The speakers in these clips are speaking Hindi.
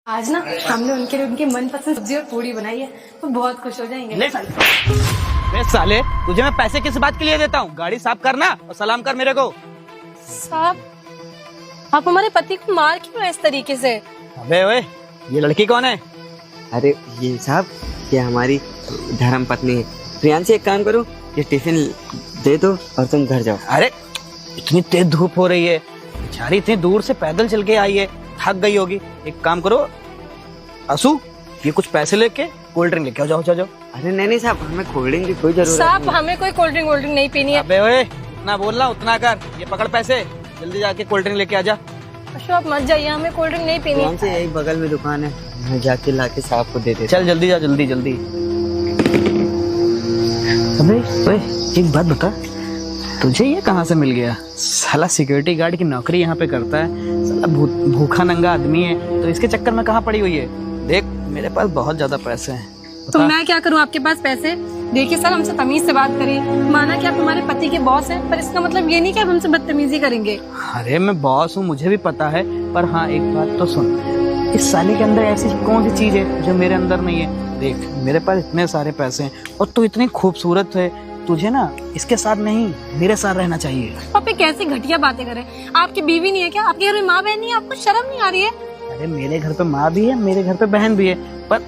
आज ना हमने उनके लिए उनकी मनपसंद सब्जी और पूरी बनाई है, तो बहुत खुश हो जाएंगे। ले साले, तुझे मैं पैसे किस बात के लिए देता हूँ? गाड़ी साफ करना और सलाम कर मेरे को। साहब, आप हमारे पति को मार क्यों रहे इस तरीके से? अबे ओए, ये लड़की कौन है? अरे ये साहब, ये हमारी धर्म पत्नी है। प्रियांशी, एक काम करो, ये टिफिन दे दो और तुम घर जाओ। अरे इतनी तेज धूप हो रही है, बेचारी इतनी दूर से पैदल चल के आई है, थक गई होगी। एक काम करो असू, ये कुछ पैसे लेके कोल्ड ड्रिंक लेके आओ। जाओ जाओ जाओ। अरे नहीं साहब, हमें कोल्ड ड्रिंक की कोई जरूरत साहब, नहीं। हमें कोई कोल्ड ड्रिंक नहीं पीनी है। अबे ओए, इतना बोलना उतना कर। ये पकड़ पैसे, जल्दी जाके कोल्ड ड्रिंक लेके आ जा। अशु, आप मत जाइए, हमें कोल्ड ड्रिंक नहीं पीनी है। प्रियांशी, यही बगल में दुकान है, मैं जाके लाके साहब को दे देता। चल जल्दी जा, जल्दी जल्दी। अबे ओए, एक बात बता, तुझे ये कहाँ से मिल गया? साला सिक्योरिटी गार्ड की नौकरी यहाँ पे करता है, साला भूखा नंगा आदमी है, तो इसके चक्कर में कहाँ पड़ी हुई है? देख, मेरे पास बहुत ज्यादा पैसे हैं। तो मैं क्या करूँ आपके पास पैसे? देखिए सर, हमसे तमीज से बात करिए। माना कि आप हमारे पति के बॉस हैं, पर इसका मतलब ये नहीं कि आप हमसे बदतमीजी करेंगे। अरे मैं बॉस हूँ, मुझे भी पता है, पर हाँ एक बात तो सुन, इस साले के अंदर ऐसी कौन सी चीज है जो मेरे अंदर नहीं है? देख, मेरे पास इतने सारे पैसे हैं और तू इतनी खूबसूरत है, तुझे ना इसके साथ नहीं मेरे साथ रहना चाहिए। आप ये कैसी घटिया बातें करें? आपकी बीवी नहीं है क्या? आपके घर में माँ बहन नहीं है? आपको शर्म नहीं आ रही है? अरे मेरे घर पे माँ भी है, मेरे घर पे बहन भी है, पर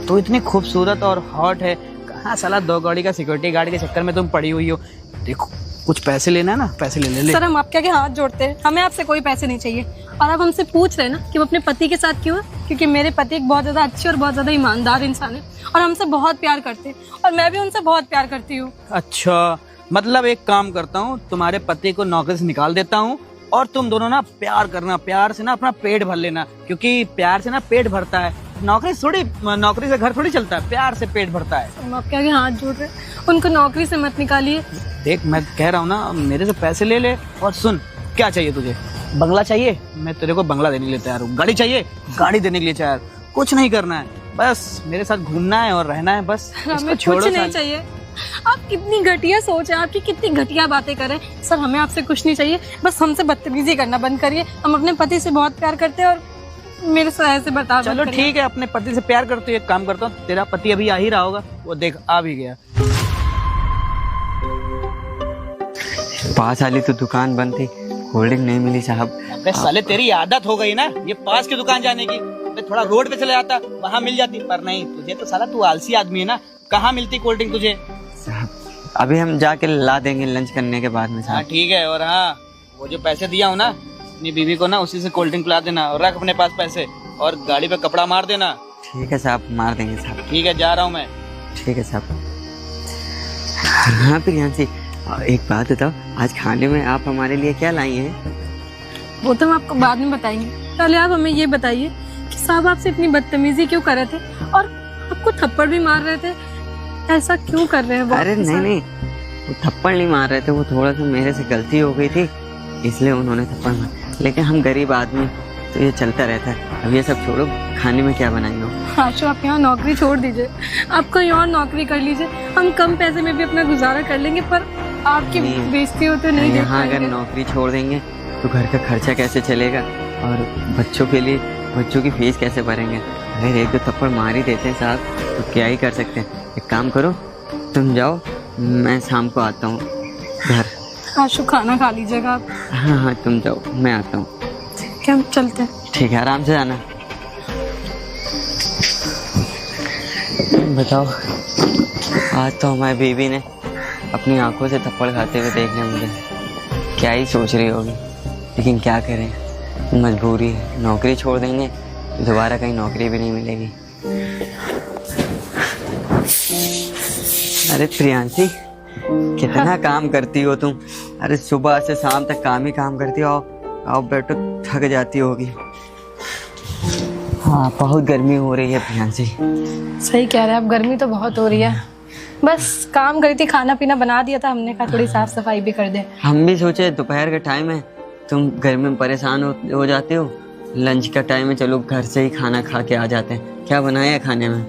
तू इतनी खूबसूरत और हॉट है, कहाँ साला दो गाड़ी का सिक्योरिटी गार्ड के चक्कर में तुम पड़ी हुई हो? देखो, कुछ पैसे लेना है ना, पैसे ले। सर, हम आपके आगे हाथ जोड़ते हैं, हमें आपसे कोई पैसे नहीं चाहिए। और आप हमसे पूछ रहे हैं ना कि वो अपने पति के साथ क्यों है? क्योंकि मेरे पति एक बहुत ज्यादा अच्छे और बहुत ज्यादा ईमानदार इंसान है और हमसे बहुत प्यार करते हैं, और मैं भी उनसे बहुत प्यार करती हूँ। अच्छा, मतलब एक काम करता हूँ, तुम्हारे पति को नौकरी से निकाल देता हूँ और तुम दोनों ना प्यार करना, प्यार से ना अपना पेट भर लेना, क्योंकि प्यार से ना पेट भरता है। नौकरी से घर थोड़ी चलता है, प्यार से पेट भरता है। हम आपके आगे हाथ जोड़ रहे हैं, उनको नौकरी से मत निकालिए। देख, मैं कह रहा हूँ ना, मेरे से पैसे ले ले। और सुन, क्या चाहिए तुझे? बंगला चाहिए? मैं तेरे को बंगला देने के लिए तैयार हूँ। गाड़ी चाहिए? गाड़ी देने के लिए तैयार। कुछ नहीं करना है, बस मेरे साथ घूमना है और रहना है, बस। हमें कुछ नहीं चाहिए। आप कितनी घटिया सोच है आपकी, कितनी घटिया बातें करें। सर, हमें आपसे कुछ नहीं चाहिए, बस हमसे बदतमीजी करना बंद करिए। हम अपने पति से बहुत प्यार करते हैं और मेरे से ऐसे बता। चलो ठीक है, अपने पति से प्यार करते हो, एक काम करता हूँ, तेरा पति अभी आ ही रहा होगा, वो देख आ भी गया। पास वाली तो दुकान बंद थी, कोल्ड ड्रिंक नहीं मिली साहब। अबे साले, तेरी आदत हो गई ना ये पास की दुकान जाने की। मैं थोड़ा रोड पे चले जाता, वहाँ मिल जाती, पर नहीं, तुझे तो साला तू आलसी आदमी है ना, कहाँ मिलती कोल्ड ड्रिंक तुझे? साहब, अभी हम जाके ला देंगे लंच करने के बाद में हाँ साहब। ठीक है, और हाँ, वो जो पैसे दिया हूँ ना, अपनी बीवी को ना उसी से कोल्ड ड्रिंक पिला देना, और रख अपने पास पैसे, और गाड़ी पे कपड़ा मार देना। ठीक है साहब, मार देंगे साहब। ठीक है, जा रहा हूँ मैं। ठीक है साहब। हाँ प्रियांशी, एक बात बताओ, आज खाने में आप हमारे लिए क्या लाई हैं? वो तो हम आपको बाद में बताएंगे, पहले आप हमें ये बताइए कि साहब आपसे इतनी बदतमीजी क्यों कर रहे थे और आपको थप्पड़ भी मार रहे थे? ऐसा क्यों कर रहे हैं वो? अरे नहीं, वो थप्पड़ नहीं मार रहे थे, वो थोड़ा सा मेरे से गलती हो गई थी, इसलिए उन्होंने थप्पड़ मारा। लेकिन हम गरीब आदमी, तो ये चलता रहता है। अब ये सब छोड़ो, खाने में क्या बनाई हो? आशु, आप यहाँ नौकरी छोड़ दीजिए, आप कोई और नौकरी कर लीजिए। हम कम पैसे में भी अपना गुजारा कर लेंगे, पर आपकी बेइज्जती हो तो नहीं देख यहाँ अगर पाएंगे। नौकरी छोड़ देंगे तो घर का खर्चा कैसे चलेगा और बच्चों के लिए बच्चों की फीस कैसे भरेंगे? अगर एक दो थप्पड़ मार ही देते हैं साहब, तो क्या ही कर सकते हैं। एक काम करो, तुम जाओ, मैं शाम को आता हूँ घर। आशु, खाना खा लीजिएगा आप। हाँ, तुम जाओ, मैं आता हूँ। ठीक है, हम चलते हैं। ठीक है, आराम से जाना। बताओ, आज तो हमारी बीवी ने अपनी आंखों से थप्पड़ खाते हुए देख लिया मुझे। क्या ही सोच रही होगी, लेकिन क्या करें, मजबूरी है। नौकरी छोड़ देंगे तो दोबारा कहीं नौकरी भी नहीं मिलेगी। अरे प्रियांशी, कितना काम करती हो तुम? अरे सुबह से शाम तक काम ही काम करती हो। आओ बैठो, थक जाती होगी। हाँ, बहुत गर्मी हो रही है प्रियांशी। सही कह रहे हैं आप, गर्मी तो बहुत हो रही है। बस काम करी थी, खाना पीना बना दिया था, हमने कहा थोड़ी साफ सफाई भी कर दे। हम भी सोचे दोपहर का टाइम है, तुम गर्मी में परेशान हो जाते हो, लंच का टाइम है, चलो घर से ही खाना खा के आ जाते हैं। क्या बनाया है खाने में?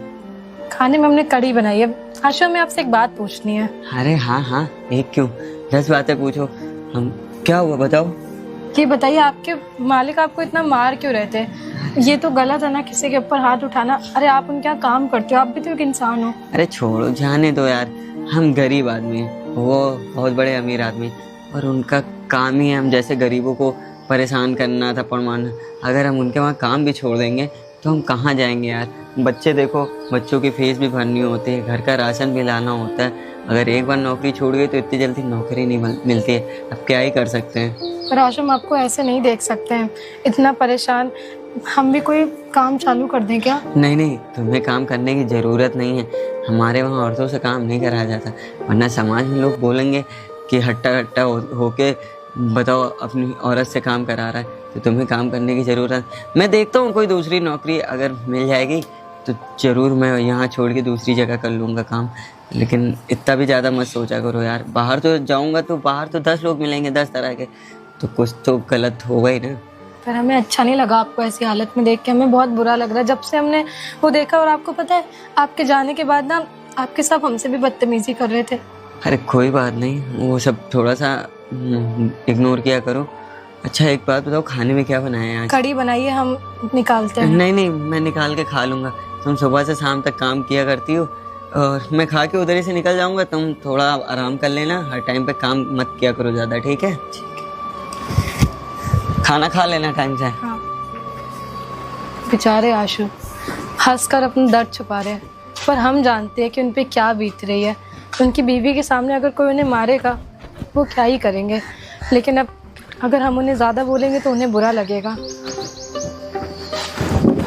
खाने में हमने कढ़ी बनाई है। आशा, में आपसे एक बात पूछनी है। अरे हाँ, एक क्यों, 10 बातें पूछो। हम क्या हुआ बताओ। ये बताइए, आपके मालिक आपको इतना मार क्यों रहे थे? ये तो गलत है ना किसी के ऊपर हाथ उठाना। अरे आप उनके यहाँ काम करते हो, आप भी तो एक इंसान हो। अरे छोड़ो, जाने दो यार, हम गरीब आदमी हैं, वो बहुत बड़े अमीर आदमी, और उनका काम ही है हम जैसे गरीबों को परेशान करना, थप्पड़ मारना। अगर हम उनके वहाँ काम भी छोड़ देंगे तो हम कहाँ जाएंगे यार। बच्चे देखो, बच्चों की फीस भी भरनी होती है, घर का राशन भी लाना होता है। अगर एक बार नौकरी छूट गई तो इतनी जल्दी नौकरी नहीं मिलती है। अब क्या ही कर सकते हैं। पर आशुम आपको ऐसे नहीं देख सकते हैं, इतना परेशान। हम भी कोई काम चालू कर दें क्या? नहीं नहीं, तुम्हें काम करने की ज़रूरत नहीं है। हमारे वहाँ औरतों से काम नहीं कराया जाता, वरना समाज में लोग बोलेंगे कि हट्टा हट्टा होके बताओ अपनी औरत से काम करा रहा है। तो तुम्हें काम करने की ज़रूरत, मैं देखता हूँ कोई दूसरी नौकरी अगर मिल जाएगी तो ज़रूर मैं यहाँ छोड़ के दूसरी जगह कर लूँगा काम। लेकिन इतना भी ज़्यादा मत सोचा करो यार। बाहर तो जाऊँगा तो बाहर तो 10 लोग मिलेंगे, 10 तरह के, तो कुछ तो गलत होगा ही ना। पर हमें अच्छा नहीं लगा आपको ऐसी हालत में देख के, हमें बहुत बुरा लग रहा है जब से हमने वो देखा। और आपको पता है, आपके जाने के बाद ना आपके साथ हमसे भी बदतमीजी कर रहे थे। अरे कोई बात नहीं, वो सब थोड़ा सा इग्नोर किया करो। अच्छा एक बात बताओ, खाने में क्या बनाया है आज? कड़ी बनाइए, हम निकालते हैं। नहीं नहीं, मैं निकाल के खा लूँगा। तुम सुबह से शाम तक काम किया करती हो और मैं खा के उधर ही से निकल जाऊँगा। तुम थोड़ा आराम कर लेना, हर टाइम पे काम मत किया करो ज़्यादा, ठीक है? खाना खा लेना टाइम से। हाँ। बेचारे आशु हंसकर अपना दर्द छुपा रहे हैं, पर हम जानते हैं कि उन पे क्या बीत रही है। उनकी बीवी के सामने अगर कोई उन्हें मारेगा वो क्या ही करेंगे। लेकिन अब अगर हम उन्हें ज़्यादा बोलेंगे तो उन्हें बुरा लगेगा।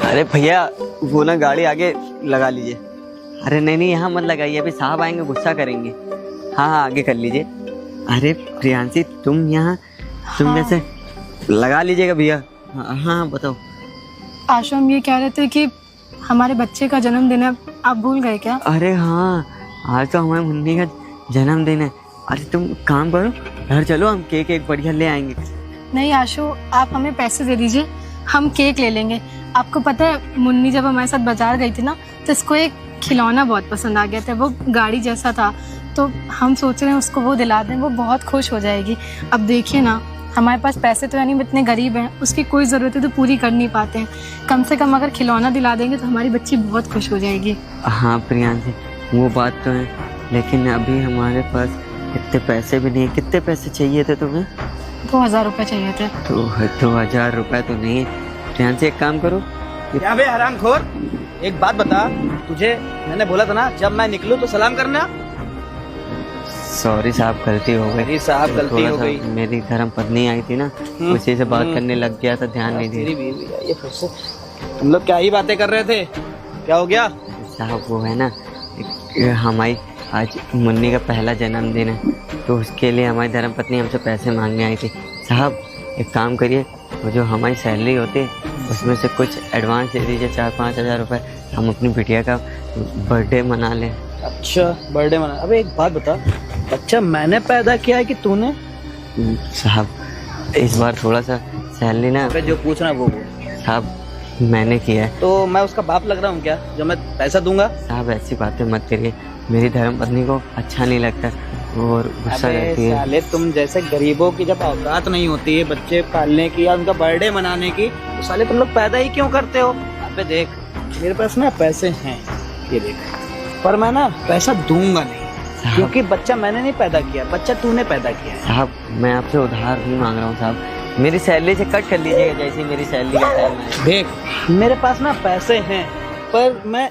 अरे भैया, वो ना गाड़ी आगे लगा लीजिए। अरे नहीं नहीं, यहाँ मत लगाइए, अभी साहब आएंगे गुस्सा करेंगे। हाँ हाँ, आगे कर लीजिए। अरे प्रियांशी, तुम यहाँ तुम जैसे लगा लीजिएगा भैया। हाँ हाँ, बताओ। आशु हम ये कह रहे थे कि हमारे बच्चे का जन्मदिन है, आप भूल गए क्या? अरे हाँ, आज तो हमारे मुन्नी का जन्मदिन है। अरे तुम काम करो, घर चलो, हम केक एक बढ़िया ले आएंगे। नहीं आशु, आप हमें पैसे दे दीजिए, हम केक ले लेंगे। आपको पता है, मुन्नी जब हमारे साथ बाजार गई थी ना, तो इसको एक खिलौना बहुत पसंद आ गया था। वो गाड़ी जैसा था, तो हम सोच रहे हैं उसको वो दिला दें, वो बहुत खुश हो जाएगी। अब देखिए ना, हमारे पास पैसे तो यानी इतने गरीब हैं, उसकी कोई ज़रूरत है तो पूरी कर नहीं पाते हैं। कम से कम अगर खिलौना दिला देंगे तो हमारी बच्ची बहुत खुश हो जाएगी। हाँ प्रियांशी, वो बात तो है, लेकिन अभी हमारे पास इतने पैसे भी नहीं। कितने पैसे चाहिए थे तुम्हें? 2000 रुपये चाहिए थे। तो 2000 रुपये तो नहीं है। प्रियांशी एक काम करो। क्या बे हरामखोर, एक बात बता, तुझे मैंने बोला था ना जब मैं निकलूं तो सलाम करना। सॉरी साहब, गलती हो गई। अरे साहब, गलती हो गई। मेरी धर्म पत्नी आई थी ना, उसी से बात करने लग गया था, ध्यान नहीं तेरी दिया। बीवी आई है फिर से। तुम लोग क्या ही बातें कर रहे थे, क्या हो गया? साहब वो है ना, हमारी आज मुन्नी का पहला जन्मदिन है, तो उसके लिए हमारी धर्मपत्नी हमसे पैसे मांगने आई थी। साहब एक काम करिए, वो जो हमारी सैलरी होती है उसमें से कुछ एडवांस दे दीजिए, 4-5 हज़ार रुपये। हम अपनी बिटिया का बर्थडे मना लें। अच्छा बर्थडे मना? अबे एक बात बता, बच्चा मैंने पैदा किया है कि तूने? साहब इस बार थोड़ा सा सैलरी ना, जो पूछना वो बोल। साहब मैंने किया है। तो मैं उसका बाप लग रहा हूँ क्या जो मैं पैसा दूंगा? साहब ऐसी बातें मत करिए, मेरी धर्मपत्नी को अच्छा नहीं लगता और गुस्सा रहती है। साले तुम जैसे गरीबों की जब औकात नहीं होती है बच्चे पालने की या उनका बर्थडे मनाने की, तो साले तुम लोग पैदा ही क्यों करते हो? अबे देख, मेरे पास ना पैसे हैं, ये देख, पर मैं ना पैसा दूंगा नहीं, क्योंकि बच्चा मैंने नहीं पैदा किया, बच्चा तूने पैदा किया है। साहब मैं आपसे उधार नहीं मांग रहा हूँ साहब, मेरी सैलरी से कट कर लीजिएगा जैसे मेरी सैलरी का टाइम है। देख मेरे पास ना पैसे हैं, पर मैं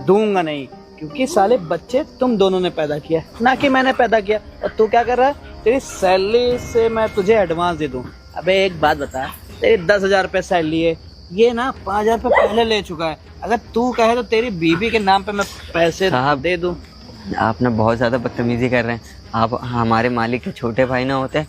दूंगा नहीं, क्योंकि साले बच्चे तुम दोनों ने पैदा किया, ना कि मैंने पैदा किया। और तू क्या कर रहा है, तेरी सैलरी से मैं तुझे एडवांस दे दूं? अबे एक बात बता, तेरी 10,000 रुपये सैलरी है, ये ना 5,000 रुपये पहले ले चुका है। अगर तू कहे तो तेरी बीवी के नाम पे मैं पैसे दे दूं। आप ना बहुत ज़्यादा बदतमीजी कर रहे हैं। आप हमारे मालिक के छोटे भाई ना होते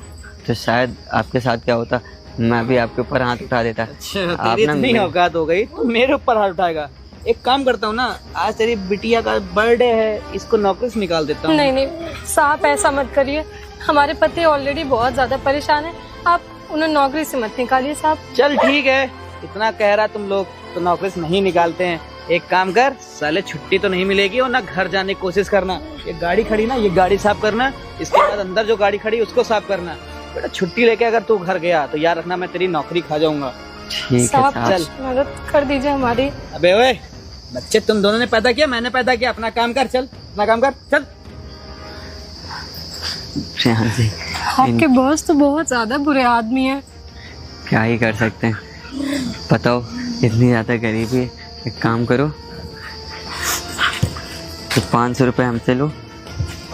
तो शायद आपके साथ क्या होता, मैं भी आपके ऊपर हाथ उठा देता। अच्छा तेरी इतनी औकात हो गई तो मेरे ऊपर हाथ उठाएगा? एक काम करता हूँ ना, आज तेरी बिटिया का बर्थडे है, इसको नौकरी से निकाल देता हूँ। नहीं नहीं साहब ऐसा मत करिए, हमारे पति ऑलरेडी बहुत ज्यादा परेशान है, आप उन्हें नौकरी से मत निकालिए साहब। चल ठीक है, इतना कह रहा तुम लोग तो नौकरी से नहीं निकालते हैं। एक काम कर, साले छुट्टी तो नहीं मिलेगी और ना घर जाने की कोशिश करना। ये गाड़ी खड़ी ना, ये गाड़ी साफ करना, इसके बाद अंदर जो गाड़ी खड़ी उसको साफ करना। बेटा छुट्टी लेके अगर तू घर गया तो याद रखना मैं तेरी नौकरी खा जाऊंगा। ठीक है साहब साहब। चल। मदद कर दीजिए हमारी। अबे ओए, बच्चे तुम दोनों ने पैदा किया, मैंने पैदा किया। अपना काम कर, चल अपना काम कर, चल। रेहान जी, आपके बॉस तो बहुत ज्यादा बुरे आदमी हैं। क्या ही कर सकते हैं, बताओ इतनी ज़्यादा गरीबी है। एक काम करो, तो 500 रुपये हमसे लो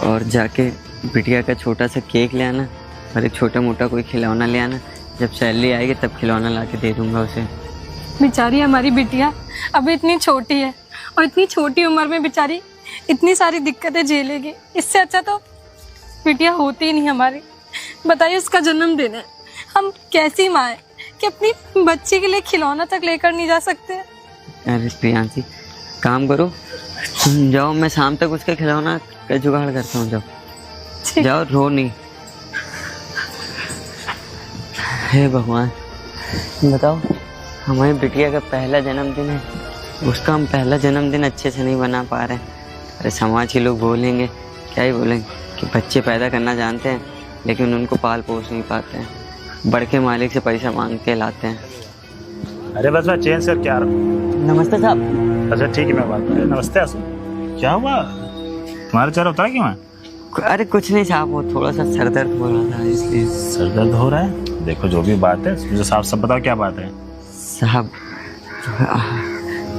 और जाके बिटिया का छोटा सा केक ले आना और एक छोटा मोटा कोई खिलौना ले आना। जब सैलरी आएगी तब खिलौना ला के दे दूँगा उसे। बेचारी हमारी बिटिया अभी इतनी छोटी है और इतनी छोटी उम्र में बेचारी इतनी सारी दिक्कतें झेलेगी। इससे अच्छा तो बिटिया होती ही नहीं हमारी। बताइए, उसका जन्मदिन है, हम कैसी माँ है कि अपनी बच्ची के लिए खिलौना तक लेकर नहीं जा सकते। अरे प्रियांशी, काम करो, तुम जाओ, मैं शाम तक उसका खिलौना का जुगाड़ करता हूँ। जाओ ठीक। जाओ, रो नहीं। हे भगवान, बताओ, हमारी बिटिया का पहला जन्मदिन है, उसका हम पहला जन्मदिन अच्छे से नहीं बना पा रहे हैं। अरे समाज के लोग बोलेंगे, क्या ही बोलेंगे कि बच्चे पैदा करना जानते हैं लेकिन उनको पाल पोस नहीं पाते हैं, बड़के मालिक से पैसा मांग के लाते हैं। अरे बस मैं चेंज करके आ रहा हूँ। नमस्ते साहब। अच्छा ठीक है, मैं बात कर। नमस्ते आसू, क्या हुआ तुम्हारा चेहरा उतरा क्यों है? अरे कुछ नहीं साहब, वो थोड़ा सा सर दर्द हो रहा था इसलिए। सर दर्द हो रहा है? देखो जो भी बात है मुझे साफ सब बताओ, क्या बात है? साहब,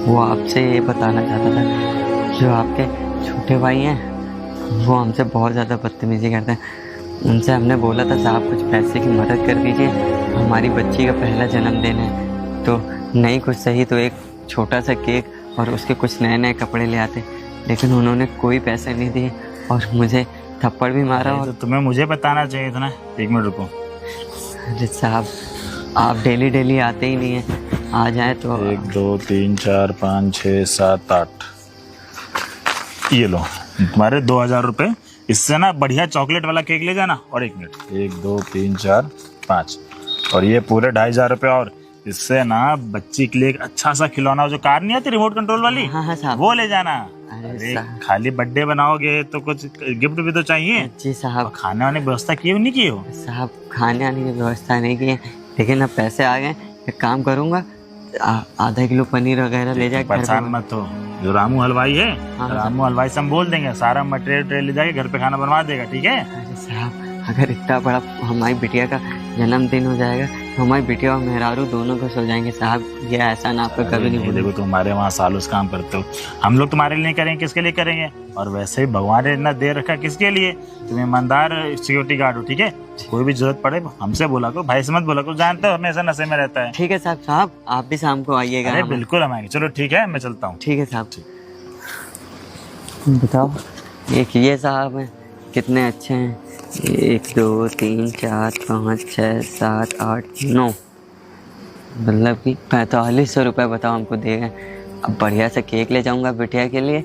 वो आपसे ये बताना चाहता था, जो आपके छोटे भाई हैं वो हमसे बहुत ज़्यादा बदतमीजी करते हैं। उनसे हमने बोला था साहब कुछ पैसे की मदद कर दीजिए, हमारी बच्ची का पहला जन्मदिन है, तो नहीं कुछ सही तो एक छोटा सा केक और उसके कुछ नए नए कपड़े ले आते, लेकिन उन्होंने कोई पैसे नहीं दिए और मुझे थप्पड़ भी मारा। तो और तुम्हें मुझे बताना चाहिए था ना। एक मिनट रुको। अरे साहब, आप डेली डेली आते ही नहीं हैं, आ जाए तो। 1 2 3 4 5 6 7 8, ये लो तुम्हारे 2000 रुपये। इससे ना बढ़िया चॉकलेट वाला केक ले जाना। और 1 मिनट, 1 2 3 4 5, और ये पूरे 2500 रुपये। और इससे ना बच्ची के लिए एक अच्छा सा खिलौना, जो कार नहीं आती रिमोट कंट्रोल वाली, हाँ हाँ साहब। वो ले जाना। अरे अरे साहब। खाली बर्थडे बनाओगे तो कुछ गिफ्ट भी तो चाहिए। जी साहब। खाने वाने की व्यवस्था की हो नहीं की हो? साहब, खाने आने की व्यवस्था नहीं की है, लेकिन अब पैसे आ गए, एक काम करूँगा, आधा किलो पनीर वगैरह ले जाके घर परेशान पे। मत हो, जो रामू हलवाई है, हाँ, रामू हलवाई से हम बोल देंगे, सारा मटेरियल ले जाके घर पे खाना बनवा देगा, ठीक है? अरे साहब, अगर इतना बड़ा हमारी बिटिया का जन्मदिन हो जाएगा तो हमारी बिटिया और मेहरारू दोनों खुश हो जाएंगे साहब। ये ऐसा ना आपको कभी नहीं देखो बोलेंगे। तुम्हारे वहाँ सालों से काम करते हो, हम लोग तुम्हारे लिए नहीं करेंगे, किसके लिए करेंगे? और वैसे ही भगवान ने इतना दे रखा, किसके लिए? तुम ईमानदार सिक्योरिटी गार्ड हो, ठीक है? कोई भी जरूरत पड़े हमसे बोला करो, भाई से मत बोला करो, जानते हो हमेशा नशे में रहता है। ठीक है साहब। साहब, आप भी शाम को आइएगा। अरे बिल्कुल हम आएंगे। चलो ठीक है, मैं चलता हूँ। ठीक है साहब। बताओ, एक ये साहब हैं, कितने अच्छे हैं। 1 2 3 4 5 6 7 8 9, मतलब कि 4500 रुपये बताओ हमको दे गए। अब बढ़िया से केक ले जाऊंगा बिटिया के लिए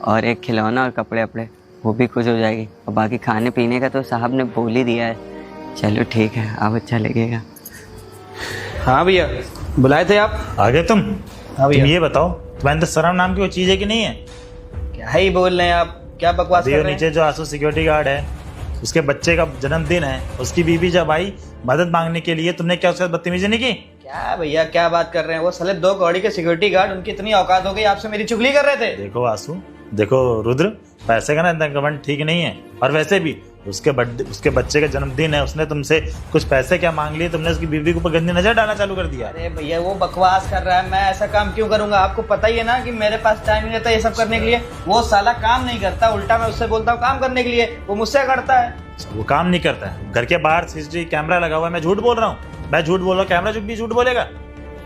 और एक खिलौना और कपड़े वपड़े, वो भी खुश हो जाएगी। और बाकी खाने पीने का तो साहब ने बोल ही दिया है। चलो ठीक है, अब अच्छा लगेगा। हाँ भैया, बुलाए थे आप? आ गए तुम? हाँ भैया। तुम ये बताओ, तुम्हारे अंदर शर्म नाम की वो चीज है कि नहीं है? क्या ही बोल रहे हैं आप, क्या बकवास कर देखो रहे हैं? नीचे जो आंसू सिक्योरिटी गार्ड है, उसके बच्चे का जन्मदिन है, उसकी बीवी जब आई मदद मांगने के लिए, तुमने क्या उसके साथ बदतमीजी नहीं की? क्या भैया, क्या बात कर रहे हैं? वो साले 2 कौड़ी के सिक्योरिटी गार्ड, उनकी इतनी औकात हो गई, आपसे मेरी चुगली कर रहे थे। देखो आंसू, देखो रुद्र, पैसे का ना इतना घमंड ठीक नहीं है। और वैसे भी उसके बच्चे का जन्मदिन है, उसने तुमसे कुछ पैसे क्या मांग लिए, तुमने उसकी बीवी के ऊपर गंदी नजर डालना चालू कर दिया। अरे भैया, वो बकवास कर रहा है, मैं ऐसा काम क्यों करूंगा? आपको पता ही है ना कि मेरे पास टाइम नहीं रहता ये सब करने के लिए। वो साला काम नहीं करता, उल्टा मैं उससे बोलता हूँ काम करने के लिए, वो मुझसे करता है। वो काम नहीं करता है। घर के बाहर सीसीटीवी कैमरा लगा हुआ है, मैं झूठ बोल रहा हूँ? मैं झूठ बोल रहा हूँ, कैमरा भी झूठ बोलेगा?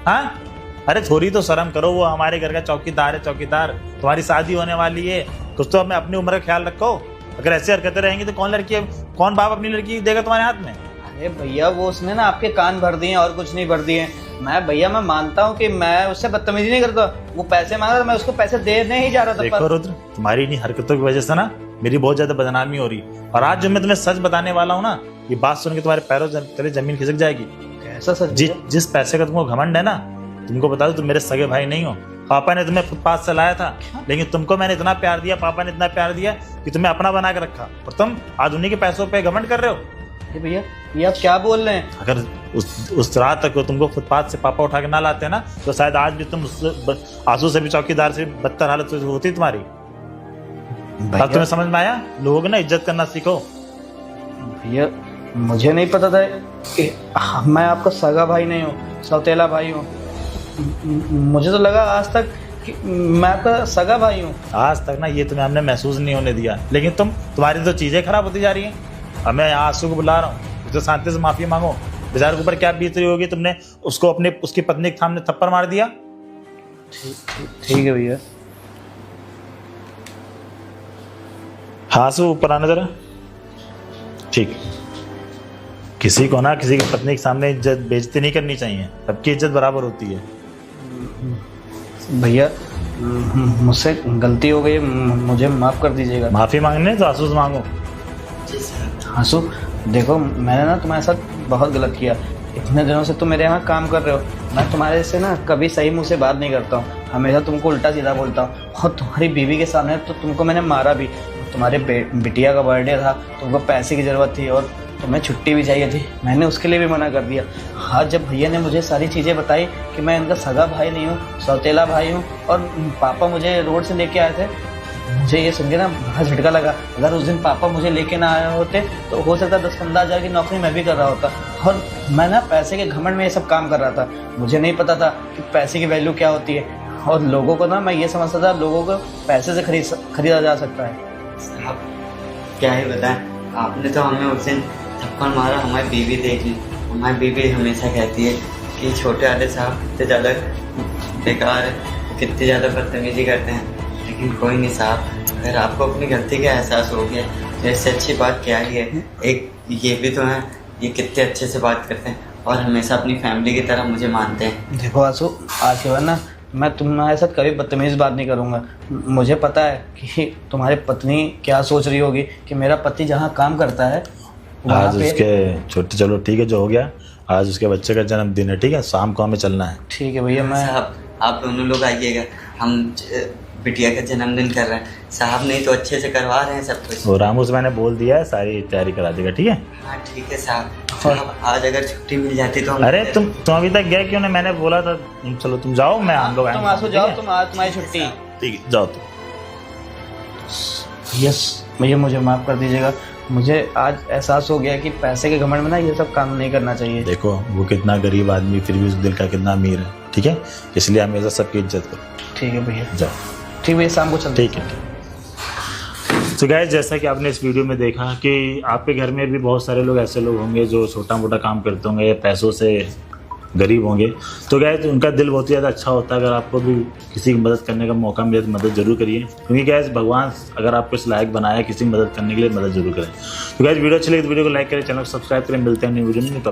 हाँ, अरे थोड़ी तो शर्म करो, वो हमारे घर का चौकीदार है। चौकीदार, तुम्हारी शादी होने वाली है, कुछ तो हमें अपनी उम्र का ख्याल रखो। अगर ऐसी हरकतें रहेंगी तो कौन बाप अपनी लड़की देगा तुम्हारे हाथ में? अरे भैया, वो उसने ना आपके कान भर दिए और कुछ नहीं भर दिए। मैं मानता हूँ कि मैं उससे बदतमीजी नहीं करता। वो पैसे मांगा था, मैं उसको पैसे देने ही जा रहा था। देखो रुद्र, तुम्हारी इन्हीं हरकतों की वजह से ना मेरी बहुत ज्यादा बदनामी हो रही। और आज जब मैं तुम्हें सच बताने वाला हूँ ना, ये बात सुन के तुम्हारे पैरों तले जमीन खिसक जाएगी। ऐसा सच? जिस पैसे का तुमको घमंड है ना, तुमको बता दो, तुम मेरे सगे भाई नहीं हो। पापा ने तुम्हें फुटपाथ से लाया था, लेकिन तुमको मैंने इतना प्यार दिया, पापा ने इतना प्यार दिया कि तुम्हें अपना बना के रखा, और तुम आज उन्हीं के पैसों पे घमंड कर रहे हो। भैया, ये आप क्या बोल रहे हैं? अगर उस रात तक तुमको फुटपाथ से पापा उठा के ना लाते ना, तो शायद आज भी तुम आंसू से भी चौकीदार से बदतर हालत होती तुम्हारी। अब तुम्हें समझ में आया? लोगों की ना इज्जत करना सीखो। भैया मुझे नहीं पता था कि मैं आपका सगा भाई नहीं हूँ, सौतेला भाई हूँ। मुझे तो लगा आज तक कि मैं आपका सगा भाई हूँ। आज तक ना ये तुम्हें हमने महसूस नहीं होने दिया, लेकिन तुम्हारी तो चीजें खराब होती जा रही हैं। अब मैं यहाँ आंसू को बुला रहा हूँ, तो शांति से माफी मांगो। बेचारे के ऊपर क्या बीत रही होगी, तुमने उसको उसकी पत्नी के सामने थप्पड़ मार दिया। ठीक है भैया। आंसू ऊपर आना जरा। ठीक, किसी को ना किसी की पत्नी के सामने इज्जत बेइज्जती नहीं करनी चाहिए, सबकी इज्जत बराबर होती है। भैया मुझसे गलती हो गई, मुझे माफ़ कर दीजिएगा। माफी मांगने तो आंसू से मांगो। आंसू देखो, मैंने ना तुम्हारे साथ बहुत गलत किया। इतने दिनों से तुम मेरे यहाँ काम कर रहे हो, मैं तुम्हारे से ना कभी सही मुंह से बात नहीं करता हूँ, हमेशा तुमको उल्टा सीधा बोलता हूँ। और तुम्हारी बीवी के सामने तो तुमको मैंने मारा भी। तुम्हारे बिटिया का बर्थडे था, तुमको पैसे की ज़रूरत थी और तुम्हें छुट्टी भी चाहिए थी, मैंने उसके लिए भी मना कर दिया। हाँ, जब भैया ने मुझे सारी चीज़ें बताई कि मैं इनका सगा भाई नहीं हूँ, सौतेला भाई हूँ, और पापा मुझे रोड से लेके आए थे, मुझे ये सुन के ना बड़ा झटका लगा। अगर उस दिन पापा मुझे लेके ना आए होते तो हो सकता 10-15 हज़ार की नौकरी मैं भी कर रहा होता। और मैं ना पैसे के घमंड में ये सब काम कर रहा था, मुझे नहीं पता था कि पैसे की वैल्यू क्या होती है। और लोगों को ना मैं ये समझता था लोगों को पैसे से खरीदा जा सकता है। साहब क्या ही बताएं, आपने तो हमें उस दिन थप्पड़ मारा, हमारी बीवी देख ली। हमारी बीवी हमेशा कहती है कि छोटे वाले साहब कितने ज़्यादा बेकार है, कितनी ज़्यादा बदतमीजी करते हैं। लेकिन कोई नहीं साहब, अगर आपको अपनी गलती का एहसास हो गया तो इससे अच्छी बात क्या ही है। एक ये भी तो है, ये कितने अच्छे से बात करते हैं और हमेशा अपनी फैमिली की तरह मुझे मानते हैं। देखो आंसू, आज के बाद ना मैं तुम्हारे साथ कभी बदतमीज़ बात नहीं करूँगा। मुझे पता है कि तुम्हारी पत्नी क्या सोच रही होगी कि मेरा पति जहाँ काम करता है आज उसके छोटे, चलो ठीक है जो हो गया, आज उसके बच्चे का जन्मदिन है, ठीक है, शाम को हमें चलना है। ठीक है भैया। मैं साहब आप दोनों लोग आइएगा, हम बिटिया का जन्मदिन कर रहे हैं। साहब नहीं तो अच्छे से करवा रहे हैं सब कुछ। और रामू से मैंने बोल दिया है, सारी तैयारी करा देगा, ठीक है। हाँ ठीक है साहब। साहब आज अगर छुट्टी मिल जाती तो हम अरे तुम अभी तक गए क्यों नहीं? मैंने बोला था चलो तुम जाओ, मैं हम लोग तुम आंसू जाओ, तुम आज तुम्हारी छुट्टी। ठीक है, जाओ तुम। यस भैया, मुझे माफ़ कर दीजिएगा। मुझे आज एहसास हो गया कि पैसे के घमंड में ना ये सब काम नहीं करना चाहिए। देखो वो कितना गरीब आदमी, फिर भी उस दिल का कितना अमीर है, ठीक है, इसलिए हमेशा सबकी इज्जत करो। ठीक है भैया। जाओ। ठीक भैया, शाम को चलते। ठीक है। तो गाइस, जैसा कि आपने इस वीडियो में देखा कि आपके घर में भी बहुत सारे लोग ऐसे लोग होंगे जो छोटा मोटा काम करते होंगे या पैसों से गरीब होंगे। तो गाइस उनका दिल बहुत ही ज़्यादा अच्छा होता है। अगर आपको भी किसी की मदद करने का मौका मिले तो मदद जरूर करिए, क्योंकि गाइस भगवान अगर आपको इस लायक बनाया किसी की मदद करने के लिए, मदद जरूर करें। तो गाइस वीडियो अच्छी लगी तो वीडियो को लाइक करें, चैनल को सब्सक्राइब करें। मिलते हैं नई वीडियो में, तब